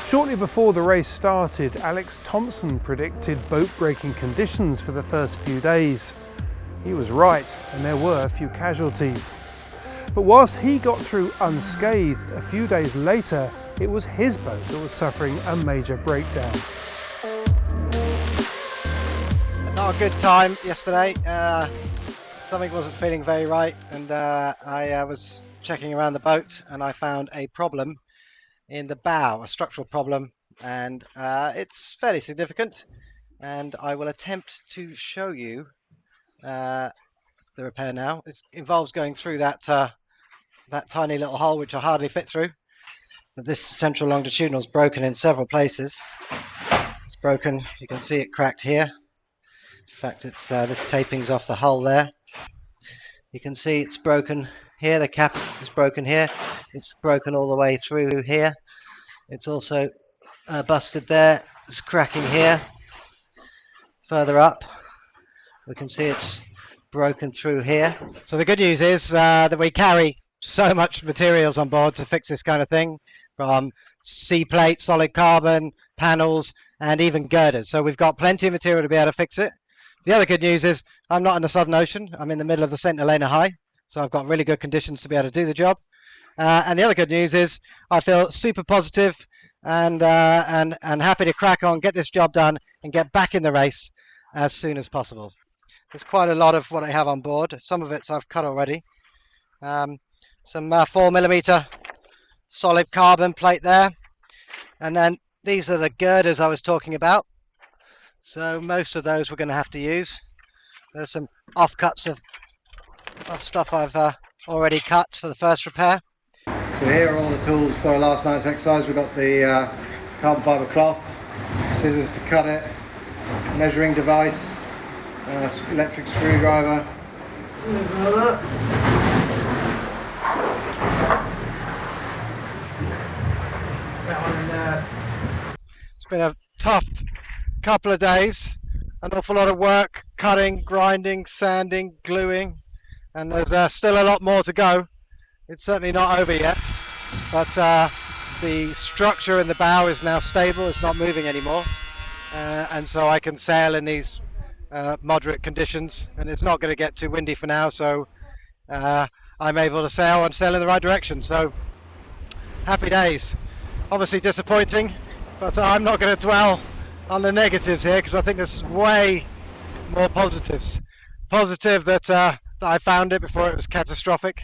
Shortly before the race started, Alex Thomson predicted boat-breaking conditions for the first few days. He was right, and there were a few casualties. But whilst he got through unscathed, a few days later, it was his boat that was suffering a major breakdown. Not a good time yesterday. Something wasn't feeling very right, and I was checking around the boat and I found a problem in the bow, a structural problem, and it's fairly significant, and I will attempt to show you the repair now. It involves going through that tiny little hole which I hardly fit through. But this central longitudinal is broken in several places. It's broken, you can see it cracked here. In fact, it's this taping's off the hull there. You can see it's broken here, the cap is broken here, it's broken all the way through here. It's also busted there, it's cracking here. Further up, we can see it's broken through here. So the good news is that we carry so much materials on board to fix this kind of thing, from C-plate, solid carbon, panels, and even girders. So we've got plenty of material to be able to fix it. The other good news is I'm not in the Southern Ocean. I'm in the middle of the St. Helena High, so I've got really good conditions to be able to do the job. And the other good news is I feel super positive and happy to crack on, get this job done, and get back in the race as soon as possible. There's quite a lot of what I have on board. Some of it I've cut already. Some 4mm solid carbon plate there, and then these are the girders I was talking about. So most of those we're going to have to use. There's some offcuts of stuff I've already cut for the first repair. So here are all the tools for last night's exercise. We've got the carbon fibre cloth, scissors to cut it, measuring device, electric screwdriver. There's another. That one in there. It's been a tough couple of days, an awful lot of work, cutting, grinding, sanding, gluing, and there's still a lot more to go. It's certainly not over yet, but the structure in the bow is now stable, it's not moving anymore, and so I can sail in these moderate conditions, and it's not going to get too windy for now, so I'm able to sail and sail in the right direction. So happy days. Obviously disappointing, but I'm not going to dwell on the negatives here, because I think there's way more positives. Positive that I found it before it was catastrophic.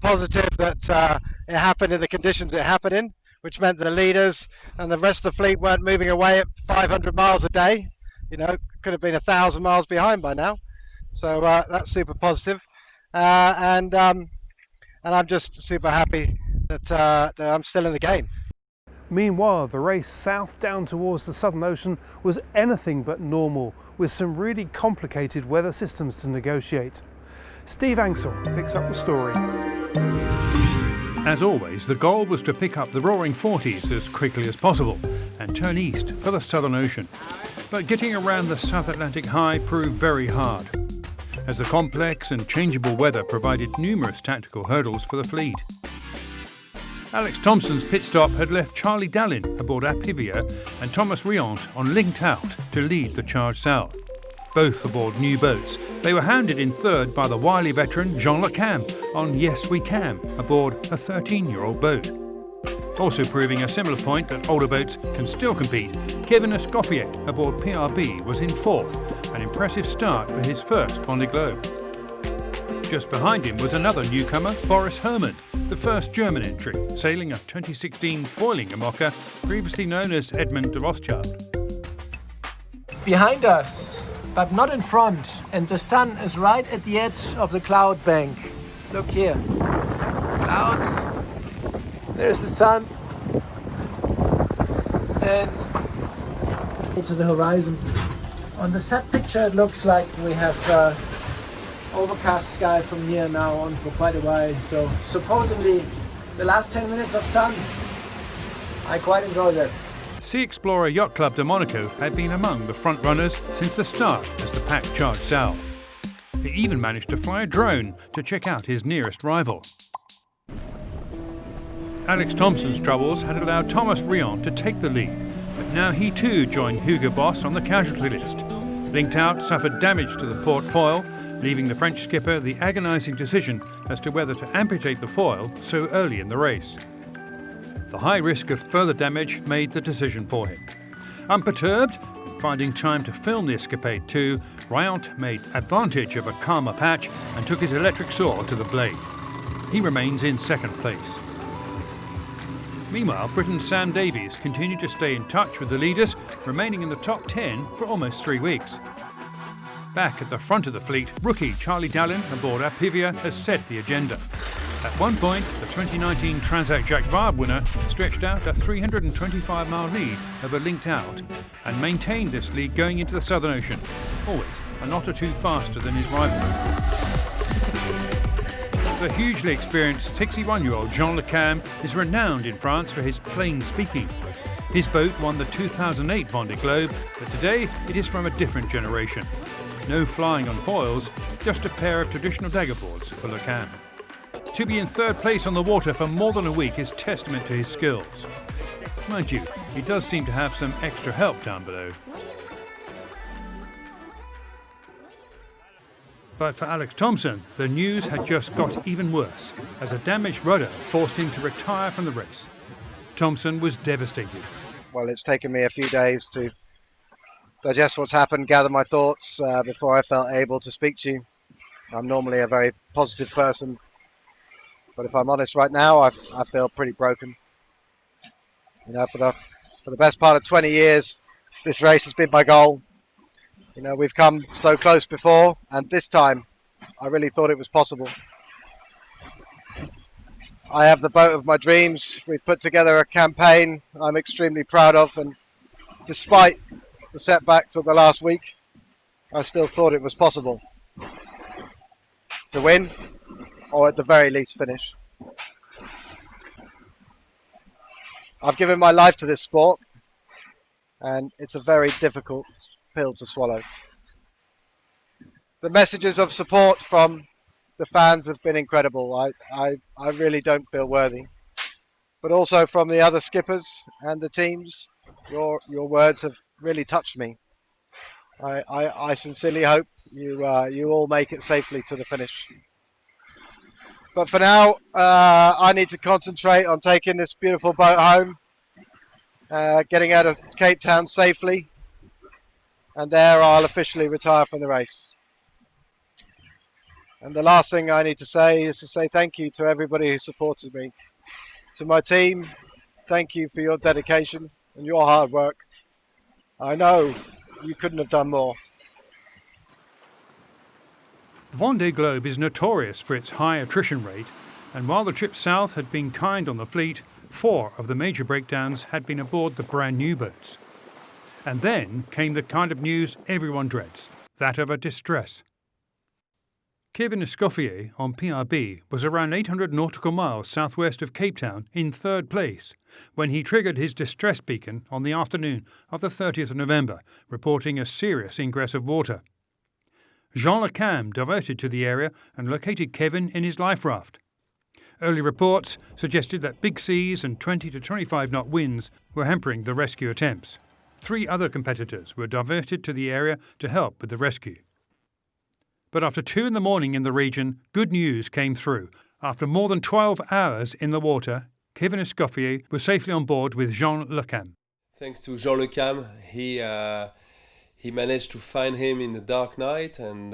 Positive that it happened in the conditions it happened in, which meant the leaders and the rest of the fleet weren't moving away at 500 miles a day. You know, could have been 1,000 miles behind by now. So that's super positive. And I'm just super happy that I'm still in the game. Meanwhile, the race south down towards the Southern Ocean was anything but normal, with some really complicated weather systems to negotiate. Steve Ansell picks up the story. As always, the goal was to pick up the roaring 40s as quickly as possible and turn east for the Southern Ocean. But getting around the South Atlantic High proved very hard, as the complex and changeable weather provided numerous tactical hurdles for the fleet. Alex Thomson's pit stop had left Charlie Dallin aboard Apivia and Thomas Riant on Linked Out to lead the charge south. Both aboard new boats, they were hounded in third by the wily veteran Jean Le Cam on Yes We Can aboard a 13-year-old boat. Also proving a similar point that older boats can still compete, Kevin Escoffier aboard PRB was in fourth, an impressive start for his first Vendée Globe. Just behind him was another newcomer, Boris Herrmann, the first German entry, sailing a 2016 foiling Amokka, previously known as Edmund de Rothschild. Behind us, but not in front, and the sun is right at the edge of the cloud bank. Look here, clouds, there's the sun, and to the horizon. On the set picture it looks like we have overcast sky from here now on for quite a while, so supposedly the last 10 minutes of sun, I quite enjoy that. Sea Explorer Yacht Club de Monaco had been among the front runners since the start as the pack charged south. He even managed to fly a drone to check out his nearest rival. Alex Thomson's troubles had allowed Thomas Rion to take the lead, but now he too joined Hugo Boss on the casualty list. Linked Out suffered damage to the port foil, leaving the French skipper the agonising decision as to whether to amputate the foil so early in the race. The high risk of further damage made the decision for him. Unperturbed, finding time to film the escapade too, Riant made advantage of a calmer patch and took his electric saw to the blade. He remains in second place. Meanwhile, Britain's Sam Davies continued to stay in touch with the leaders, remaining in the top 10 for almost 3 weeks. Back at the front of the fleet, rookie Charlie Dallin aboard Apivia has set the agenda. At one point, the 2019 Transact Jacques Vabre winner stretched out a 325-mile lead over Linked Out and maintained this lead going into the Southern Ocean, always a knot or two faster than his rival. The hugely experienced 61-year-old Jean Le Cam is renowned in France for his plain speaking. His boat won the 2008 Vendée Globe, but today it is from a different generation. No flying on foils, just a pair of traditional daggerboards for Le Cam. To be in third place on the water for more than a week is testament to his skills. Mind you, he does seem to have some extra help down below. But for Alex Thomson, the news had just got even worse, as a damaged rudder forced him to retire from the race. Thomson was devastated. Well, it's taken me a few days to digest what's happened, gather my thoughts before I felt able to speak to you. I'm normally a very positive person, but if I'm honest right now, I feel pretty broken. You know, for the best part of 20 years, this race has been my goal. You know, we've come so close before, and this time I really thought it was possible. I have the boat of my dreams. We've put together a campaign I'm extremely proud of, and despite the setbacks of the last week, I still thought it was possible to win, or at the very least finish. I've given my life to this sport, and it's a very difficult pill to swallow. The messages of support from the fans have been incredible. I really don't feel worthy. But also from the other skippers and the teams, your words have really touched me. I sincerely hope you all make it safely to the finish. But for now, I need to concentrate on taking this beautiful boat home, getting out of Cape Town safely, and there I'll officially retire from the race. And the last thing I need to say is to say thank you to everybody who supported me. To my team, thank you for your dedication and your hard work. I know you couldn't have done more. The Vendée Globe is notorious for its high attrition rate, and while the trip south had been kind on the fleet, 4 of the major breakdowns had been aboard the brand new boats. And then came the kind of news everyone dreads, that of a distress. Kevin Escoffier on PRB was around 800 nautical miles southwest of Cape Town in third place when he triggered his distress beacon on the afternoon of the 30th of November, reporting a serious ingress of water. Jean Le Cam diverted to the area and located Kevin in his life raft. Early reports suggested that big seas and 20 to 25 knot winds were hampering the rescue attempts. 3 other competitors were diverted to the area to help with the rescue. But after 2 in the morning in the region, good news came through. After more than 12 hours in the water, Kevin Escoffier was safely on board with Jean Le Cam. Thanks to Jean Le Cam, he managed to find him in the dark night, and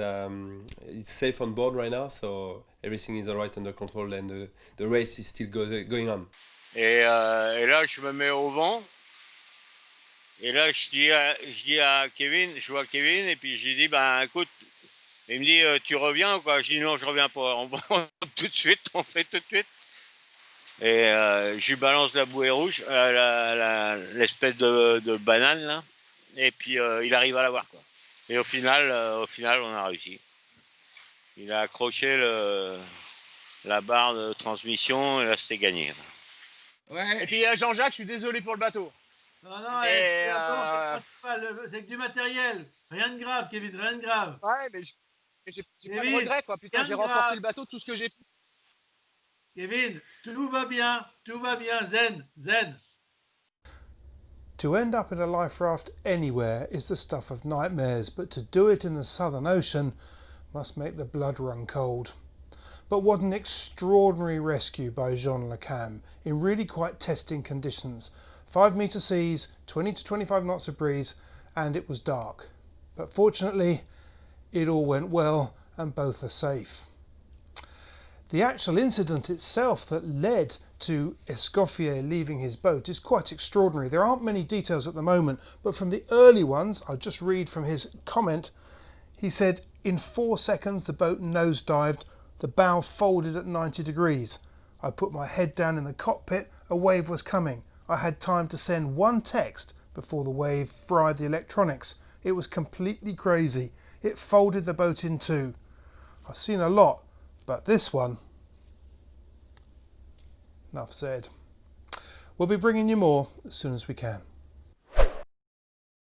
it's safe on board right now, so everything is all right under control, and the race is still going on. Et là, je me mets au vent. Et là, je dis à Kevin, je vois Kevin, et puis j'ai dit, ben écoute, il me dit, tu reviens ou quoi? Je dis non, je reviens pas. On tout de suite, on fait tout de suite. Et je lui balance la bouée rouge, l'espèce de banane là, et puis il arrive à l'avoir quoi. Et au final, on a réussi. Il a accroché la barre de transmission, et là c'était gagné. Ouais. Et puis Jean-Jacques, je suis désolé pour le bateau. Non, c'est avec du matériel. Rien de grave, Kevin, rien de grave. Ouais, mais j'ai pas de regret, quoi. Putain, j'ai renforcé le bateau tout ce que j'ai pu. Kevin, tout va bien, zen, zen. To end up in a life raft anywhere is the stuff of nightmares, but to do it in the Southern Ocean must make the blood run cold. But what an extraordinary rescue by Jean Le Cam in really quite testing conditions. 5 metre seas, 20 to 25 knots of breeze, and it was dark. But fortunately, it all went well and both are safe. The actual incident itself that led to Escoffier leaving his boat is quite extraordinary. There aren't many details at the moment, but from the early ones, I'll just read from his comment. He said, in 4 seconds the boat nosedived, the bow folded at 90 degrees. I put my head down in the cockpit, a wave was coming. I had time to send one text before the wave fried the electronics. It was completely crazy. It folded the boat in two. I've seen a lot, but this one, enough said. We'll be bringing you more as soon as we can.